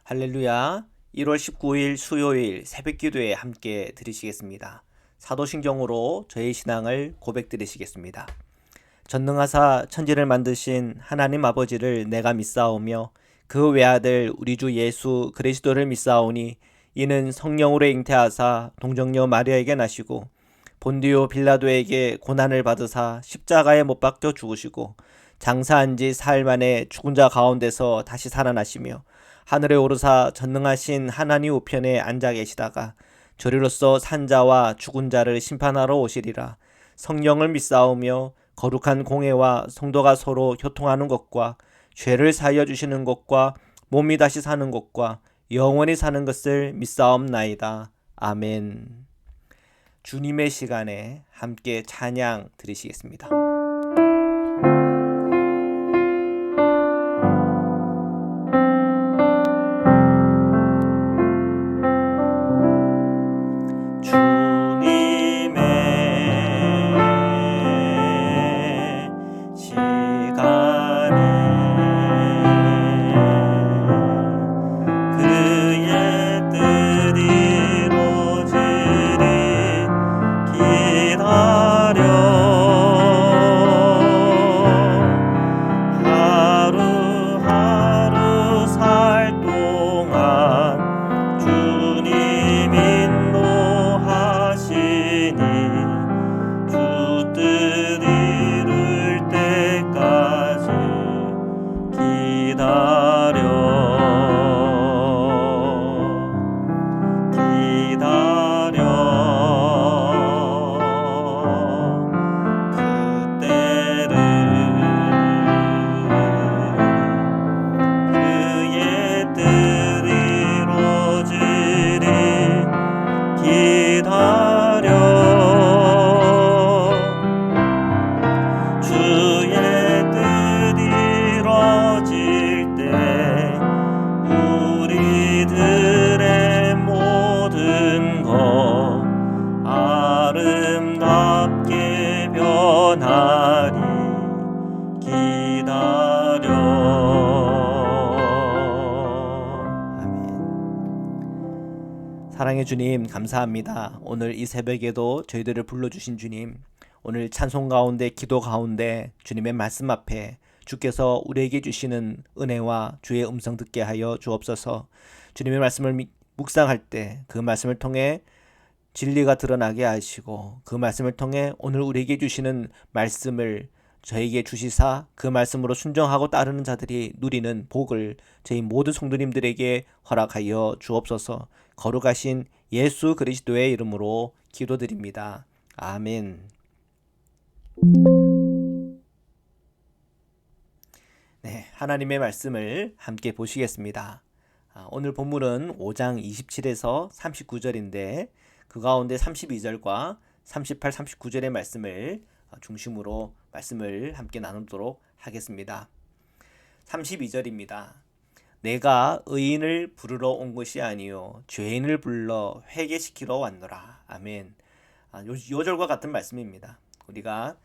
할렐루야. 1월 19일 수요일 새벽기도에 함께 드리시겠습니다. 사도신경으로 저의 신앙을 고백드리시겠습니다. 전능하사 천지를 만드신 하나님 아버지를 내가 믿사오며 그 외아들 우리 주 예수 그리스도를 믿사오니 이는 성령으로 잉태하사 동정녀 마리아에게 나시고 본디오 빌라도에게 고난을 받으사 십자가에 못 박혀 죽으시고 장사한 지 사흘 만에 죽은 자 가운데서 다시 살아나시며 하늘에 오르사 전능하신 하나님 우편에 앉아 계시다가 저리로서 산자와 죽은 자를 심판하러 오시리라. 성령을 믿사오며 거룩한 공회와 성도가 서로 교통하는 것과 죄를 사하여 주시는 것과 몸이 다시 사는 것과 영원히 사는 것을 믿사옵나이다. 아멘. 주님의 시간에 함께 찬양 드리시겠습니다. 사랑의 주님 감사합니다. 오늘 이 새벽에도 저희들을 불러주신 주님, 오늘 찬송 가운데 기도 가운데 주님의 말씀 앞에 주께서 우리에게 주시는 은혜와 주의 음성 듣게 하여 주옵소서. 주님의 말씀을 묵상할 때 그 말씀을 통해 진리가 드러나게 하시고 그 말씀을 통해 오늘 우리에게 주시는 말씀을 저에게 주시사 그 말씀으로 순종하고 따르는 자들이 누리는 복을 저희 모든 성도님들에게 허락하여 주옵소서. 거룩하신 예수 그리스도의 이름으로 기도드립니다. 아멘. 네, 하나님의 말씀을 함께 보시겠습니다. 오늘 본문은 5장 27에서 39절인데 그 가운데 32절과 38, 39절의 말씀을 중심으로 말씀을 함께 나누도록 하겠습니다. 32절입니다. 내가 의인을 부르러 온 것이 아니요 죄인을 불러 회개시키러 왔노라. 아멘. 요 절과 같은 말씀입니다. 우리가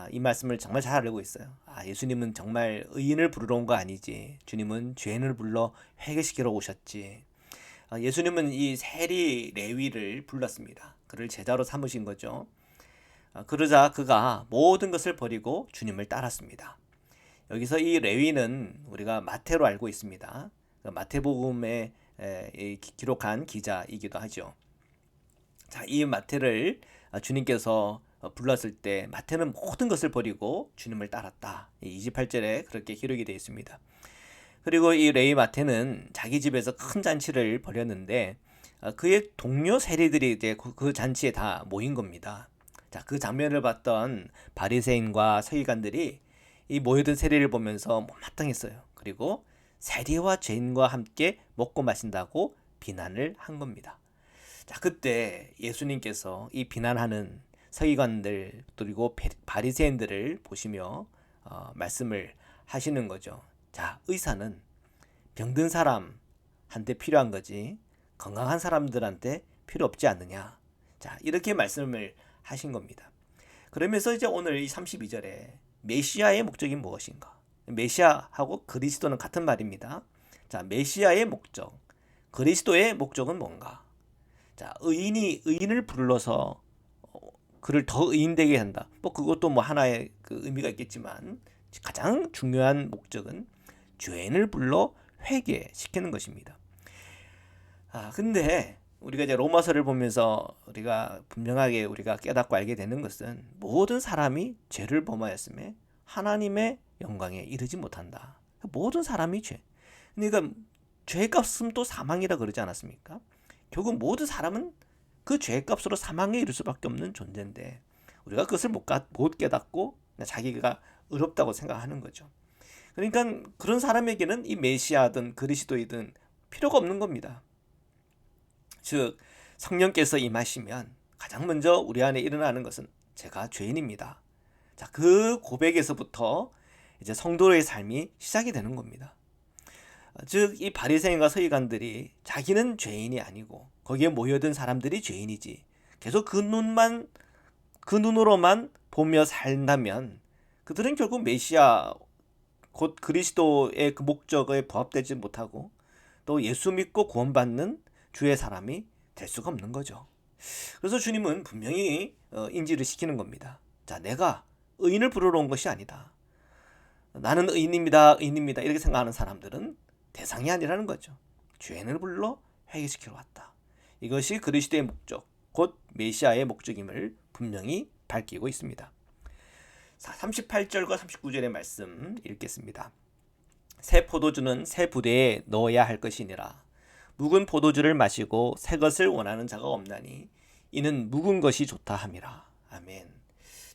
이 말씀을 정말 잘 알고 있어요. 예수님은 정말 의인을 부르러 온 거 아니지. 주님은 죄인을 불러 회개시키러 오셨지. 예수님은 이 세리 레위를 불렀습니다. 그를 제자로 삼으신 거죠. 그러자 그가 모든 것을 버리고 주님을 따랐습니다. 여기서 이 레위는 우리가 마태로 알고 있습니다. 마태복음에 기록한 기자이기도 하죠. 자, 이 마태를 주님께서 불렀을 때 마태는 모든 것을 버리고 주님을 따랐다. 28절에 그렇게 기록이 되어 있습니다. 그리고 이 레위 마태는 자기 집에서 큰 잔치를 벌였는데 그의 동료 세리들이 이제 그 잔치에 다 모인 겁니다. 자, 그 장면을 봤던 바리새인과 서기관들이 이 모여든 세리를 보면서 못마땅했어요. 그리고 세리와 죄인과 함께 먹고 마신다고 비난을 한 겁니다. 자, 그때 예수님께서 이 비난하는 서기관들 그리고 바리새인들을 보시며 말씀을 하시는 거죠. 자, 의사는 병든 사람한테 필요한 거지 건강한 사람들한테 필요 없지 않느냐. 자, 이렇게 말씀을 하신 겁니다. 그러면서 이제 오늘 이 32절에 메시아의 목적이 무엇인가? 메시아하고 그리스도는 같은 말입니다. 자, 메시아의 목적. 그리스도의 목적은 뭔가? 자, 의인이 의인을 불러서 그를 더 의인되게 한다. 뭐 그것도 뭐 하나의 그 의미가 있겠지만 가장 중요한 목적은 죄인을 불러 회개시키는 것입니다. 근데 우리가 이제 로마서를 보면서 우리가 분명하게 우리가 깨닫고 알게 되는 것은 모든 사람이 죄를 범하였음에 하나님의 영광에 이르지 못한다. 모든 사람이 죄. 그러니까 죄값은 또 사망이라 그러지 않았습니까? 결국 모든 사람은 그 죄값으로 사망에 이를 수밖에 없는 존재인데 우리가 그것을 못 깨닫고 자기가 어렵다고 생각하는 거죠. 그러니까 그런 사람에게는 이 메시아든 그리스도이든 필요가 없는 겁니다. 즉 성령께서 임하시면 가장 먼저 우리 안에 일어나는 것은 제가 죄인입니다. 자, 그 고백에서부터 이제 성도의 삶이 시작이 되는 겁니다. 즉 이 바리새인과 서기관들이 자기는 죄인이 아니고 거기에 모여든 사람들이 죄인이지 계속 그 눈으로만 보며 산다면 그들은 결국 메시아 곧 그리스도의 그 목적에 부합되지 못하고 또 예수 믿고 구원받는 주의 사람이 될 수가 없는 거죠. 그래서 주님은 분명히 인지를 시키는 겁니다. 자, 내가 의인을 부르러 온 것이 아니다. 나는 의인입니다, 의인입니다 이렇게 생각하는 사람들은 대상이 아니라는 거죠. 죄인을 불러 회개시키러 왔다. 이것이 그리스도의 목적, 곧 메시아의 목적임을 분명히 밝히고 있습니다. 38절과 39절의 말씀 읽겠습니다. 새 포도주는 새 부대에 넣어야 할 것이니라. 묵은 포도주를 마시고 새 것을 원하는 자가 없나니 이는 묵은 것이 좋다 함이라. 아멘.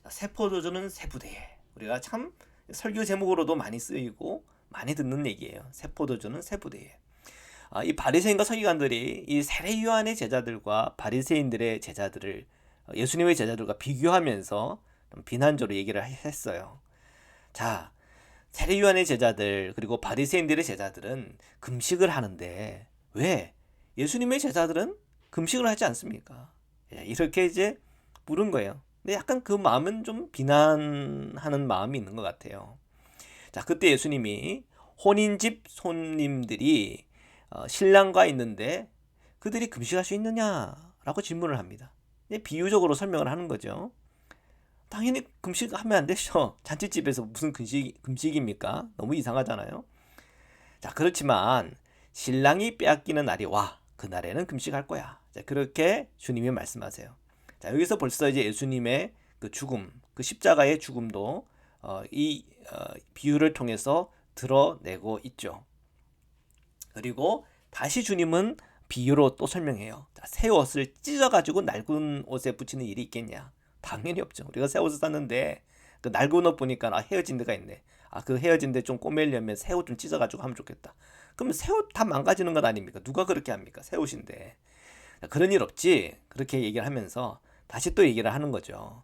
새 포도주는 새 부대에. 우리가 참 설교 제목으로도 많이 쓰이고 많이 듣는 얘기예요. 새 포도주는 새 부대에. 이 바리새인과 서기관들이 이 세례 요한의 제자들과 바리새인들의 제자들을 예수님의 제자들과 비교하면서 비난적으로 얘기를 했어요. 자, 세례 요한의 제자들 그리고 바리새인들의 제자들은 금식을 하는데 왜 예수님의 제자들은 금식을 하지 않습니까? 이렇게 이제 물은 거예요. 근데 약간 그 마음은 좀 비난하는 마음이 있는 것 같아요. 자, 그때 예수님이 혼인집 손님들이 신랑과 있는데 그들이 금식할 수 있느냐라고 질문을 합니다. 비유적으로 설명을 하는 거죠. 당연히 금식하면 안 되죠. 잔치집에서 무슨 금식입니까? 너무 이상하잖아요. 자, 그렇지만 신랑이 빼앗기는 날이 와. 그날에는 금식할 거야. 자, 그렇게 주님이 말씀하세요. 자, 여기서 벌써 이제 예수님의 그 죽음, 그 십자가의 죽음도 이 비유를 통해서 드러내고 있죠. 그리고 다시 주님은 비유로 또 설명해요. 자, 새 옷을 찢어가지고 낡은 옷에 붙이는 일이 있겠냐? 당연히 없죠. 우리가 새 옷을 샀는데 그 낡은 옷 보니까 헤어진 데가 있네. 그 헤어진 데 좀 꼬매려면 새 옷 좀 찢어가지고 하면 좋겠다. 그럼 새 옷 다 망가지는 것 아닙니까? 누가 그렇게 합니까? 새 옷인데. 그런 일 없지. 그렇게 얘기를 하면서 다시 또 얘기를 하는 거죠.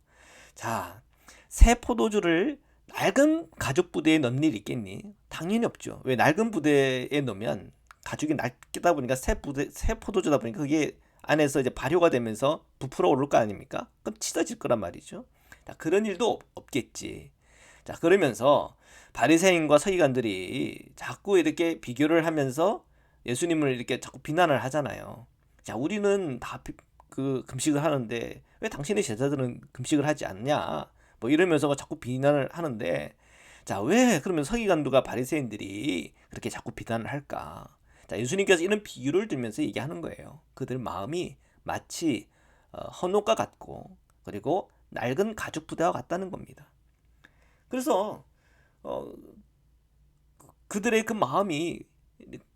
자, 새 포도주를 낡은 가죽 부대에 넣는 일 있겠니? 당연히 없죠. 왜 낡은 부대에 넣으면 가죽이 낡다 보니까 새 포도주다 보니까 그게 안에서 이제 발효가 되면서 부풀어 오를 거 아닙니까? 그럼 찢어질 거란 말이죠. 자, 그런 일도 없겠지. 자, 그러면서 바리새인과 서기관들이 자꾸 이렇게 비교를 하면서 예수님을 이렇게 자꾸 비난을 하잖아요. 자, 우리는 다 그 금식을 하는데 왜 당신의 제자들은 금식을 하지 않냐? 뭐 이러면서 자꾸 비난을 하는데 자, 왜 그러면 서기관들과 바리새인들이 그렇게 자꾸 비난을 할까? 자, 예수님께서 이런 비유를 들면서 얘기하는 거예요. 그들 마음이 마치 헌옷과 같고 그리고 낡은 가죽 부대와 같다는 겁니다. 그래서 그들의 그 마음이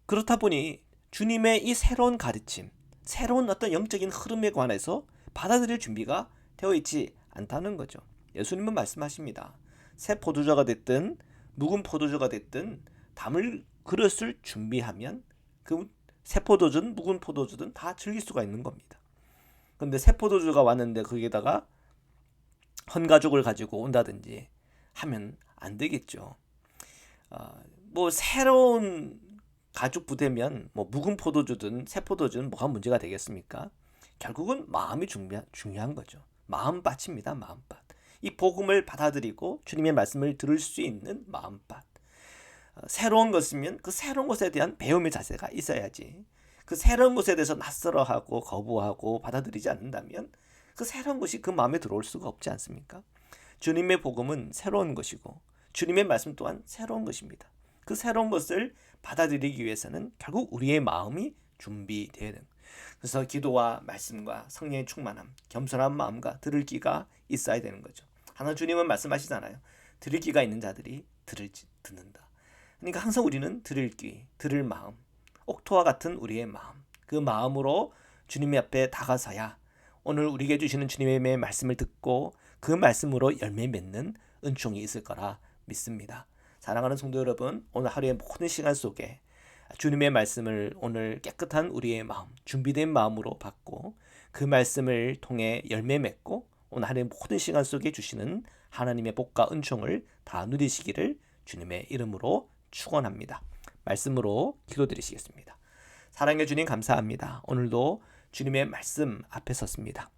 그렇다 보니 주님의 이 새로운 가르침, 새로운 어떤 영적인 흐름에 관해서 받아들일 준비가 되어 있지 않다는 거죠. 예수님은 말씀하십니다. 새 포도주가 됐든 묵은 포도주가 됐든 담을 그릇을 준비하면 그 새 포도주든 묵은 포도주든 다 즐길 수가 있는 겁니다. 근데 새 포도주가 왔는데 거기에다가 헌가죽을 가지고 온다든지 하면 안 되겠죠. 뭐 새로운 가죽 부대면 뭐 묵은 포도주든 새 포도주든 뭐가 문제가 되겠습니까? 결국은 마음이 중요한 거죠. 마음밭입니다. 마음밭. 이 복음을 받아들이고 주님의 말씀을 들을 수 있는 마음밭. 새로운 것이면 그 새로운 것에 대한 배움의 자세가 있어야지. 그 새로운 것에 대해서 낯설어하고 거부하고 받아들이지 않는다면 그 새로운 것이 그 마음에 들어올 수가 없지 않습니까? 주님의 복음은 새로운 것이고 주님의 말씀 또한 새로운 것입니다. 그 새로운 것을 받아들이기 위해서는 결국 우리의 마음이 준비되어야 됩니다. 그래서 기도와 말씀과 성령의 충만함, 겸손한 마음과 들을 귀가 있어야 되는 거죠. 하나 주님은 말씀하시잖아요. 들을 귀가 있는 자들이 듣는다. 그러니까 항상 우리는 들을 귀, 들을 마음, 옥토와 같은 우리의 마음, 그 마음으로 주님의 앞에 다가서야 오늘 우리에게 주시는 주님의 말씀을 듣고 그 말씀으로 열매 맺는 은총이 있을 거라 믿습니다. 사랑하는 성도 여러분, 오늘 하루의 모든 시간 속에 주님의 말씀을 오늘 깨끗한 우리의 마음, 준비된 마음으로 받고 그 말씀을 통해 열매 맺고 오늘 하루의 모든 시간 속에 주시는 하나님의 복과 은총을 다 누리시기를 주님의 이름으로 축원합니다. 말씀으로 기도드리시겠습니다. 사랑해 주님 감사합니다. 오늘도 주님의 말씀 앞에 섰습니다.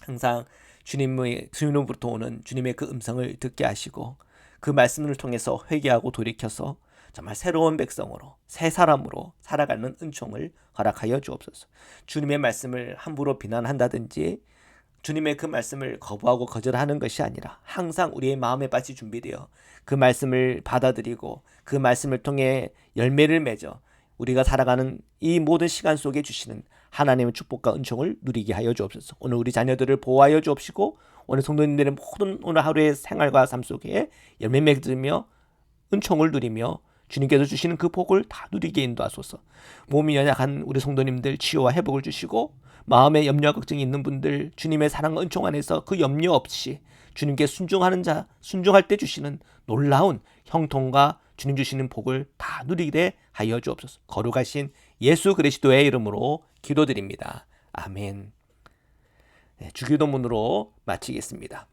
항상 주님으로부터 오는 주님의 그 음성을 듣게 하시고 그 말씀을 통해서 회개하고 돌이켜서 정말 새로운 백성으로 새 사람으로 살아가는 은총을 허락하여 주옵소서. 주님의 말씀을 함부로 비난한다든지 주님의 그 말씀을 거부하고 거절하는 것이 아니라 항상 우리의 마음에 빠지 준비되어 그 말씀을 받아들이고 그 말씀을 통해 열매를 맺어 우리가 살아가는 이 모든 시간 속에 주시는 하나님의 축복과 은총을 누리게 하여 주옵소서. 오늘 우리 자녀들을 보호하여 주옵시고 오늘 성도님들의 모든 오늘 하루의 생활과 삶 속에 열매 맺으며 은총을 누리며 주님께서 주시는 그 복을 다 누리게 인도하소서. 몸이 연약한 우리 성도님들 치유와 회복을 주시고 마음에 염려와 걱정이 있는 분들 주님의 사랑과 은총 안에서 그 염려 없이 주님께 순종하는 자, 순종할 때 주시는 놀라운 형통과 주님 주시는 복을 다 누리게 하여 주옵소서. 거룩하신 예수 그리스도의 이름으로 기도드립니다. 아멘. 네, 주기도문으로 마치겠습니다.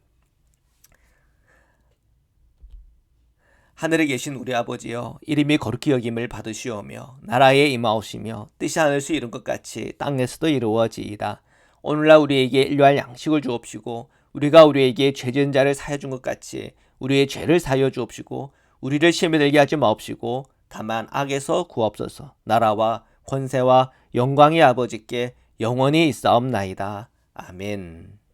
하늘에 계신 우리 아버지여, 이름이 거룩히 여김을 받으시오며 나라에 임하오시며 뜻이 하늘에서 이룬 것 같이 땅에서도 이루어지이다. 오늘날 우리에게 일용할 양식을 주옵시고 우리가 우리에게 죄 지은 자를 사하여 준 것 같이 우리의 죄를 사하여 주옵시고 우리를 시험에 들게 하지 마옵시고 다만 악에서 구하옵소서. 나라와 권세와 영광의 아버지께 영원히 있사옵나이다. 아멘.